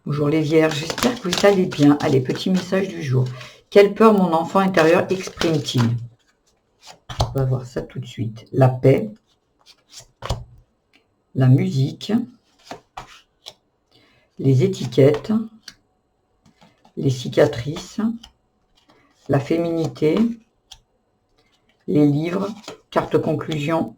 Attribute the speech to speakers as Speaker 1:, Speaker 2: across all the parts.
Speaker 1: Bonjour les vierges, j'espère que vous allez bien. Allez, petit message du jour. Quelle peur mon enfant intérieur exprime-t-il? On va voir ça tout de suite. La paix, la musique, les étiquettes, les cicatrices, la féminité, les livres, carte conclusion,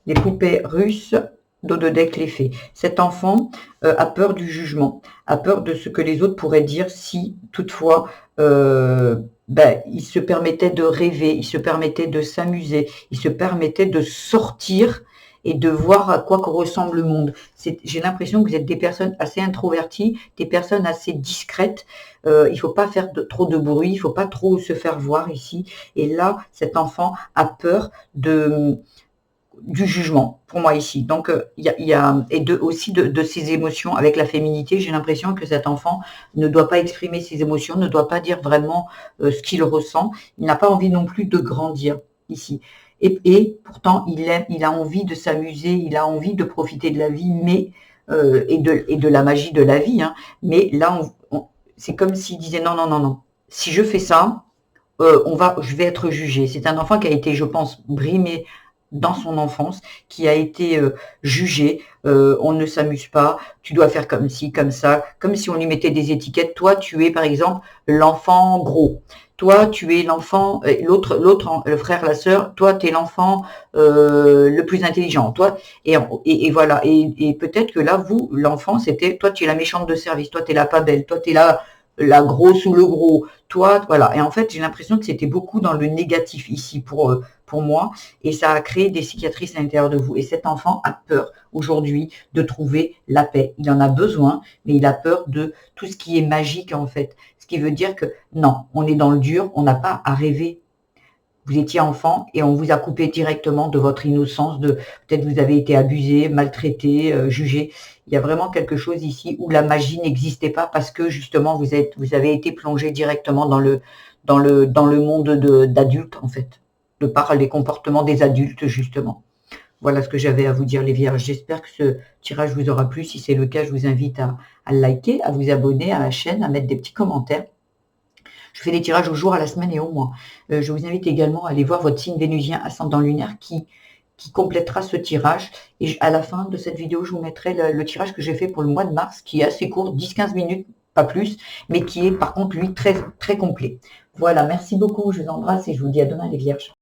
Speaker 1: les poupées russes, dos de deck, les fées. Cet enfant a peur du jugement, a peur de ce que les autres pourraient dire si toutefois il se permettait de rêver, il se permettait de s'amuser, il se permettait de sortir et de voir à quoi ressemble le monde. J'ai l'impression que vous êtes des personnes assez introverties, des personnes assez discrètes. Il ne faut pas faire trop de bruit, il ne faut pas trop se faire voir ici. Et là, cet enfant a peur du jugement pour moi ici. Donc aussi de ses émotions avec la féminité. J'ai l'impression que cet enfant ne doit pas exprimer ses émotions, ne doit pas dire vraiment ce qu'il ressent. Il n'a pas envie non plus de grandir ici. Et pourtant il a envie de s'amuser, il a envie de profiter de la vie, mais et de la magie de la vie. Hein. Mais là, c'est comme s'il disait non, non, non, non. Si je fais ça, je vais être jugé. C'est un enfant qui a été, je pense, brimé dans son enfance, qui a été jugé, on ne s'amuse pas, tu dois faire comme ci, comme ça, comme si on lui mettait des étiquettes. Toi, tu es par exemple l'enfant gros. Toi, tu es l'enfant, l'autre, le frère, la sœur, toi, tu es l'enfant le plus intelligent. Toi, et voilà. Et peut-être que là, vous, l'enfant, c'était, toi, tu es la méchante de service, toi, tu es la pas belle, toi, tu es la grosse ou le gros, toi, voilà. Et en fait, j'ai l'impression que c'était beaucoup dans le négatif ici pour moi, et ça a créé des cicatrices à l'intérieur de vous. Et cet enfant a peur aujourd'hui de trouver la paix. Il en a besoin, mais il a peur de tout ce qui est magique en fait. Ce qui veut dire que non, on est dans le dur, on n'a pas à rêver. Vous étiez enfant et on vous a coupé directement de votre innocence, de peut-être vous avez été abusé, maltraité, jugé. Il y a vraiment quelque chose ici où la magie n'existait pas parce que justement vous avez été plongé directement dans le monde d'adultes en fait, de par les comportements des adultes justement. Voilà ce que j'avais à vous dire les vierges. J'espère que ce tirage vous aura plu. Si c'est le cas, je vous invite à liker, à vous abonner à la chaîne, à mettre des petits commentaires. Je fais des tirages au jour, à la semaine et au mois. Je vous invite également à aller voir votre signe vénusien ascendant lunaire qui complétera ce tirage. Et à la fin de cette vidéo, je vous mettrai le tirage que j'ai fait pour le mois de mars, qui est assez court, 10-15 minutes, pas plus, mais qui est par contre, lui, très, très complet. Voilà, merci beaucoup, je vous embrasse et je vous dis à demain les vierges.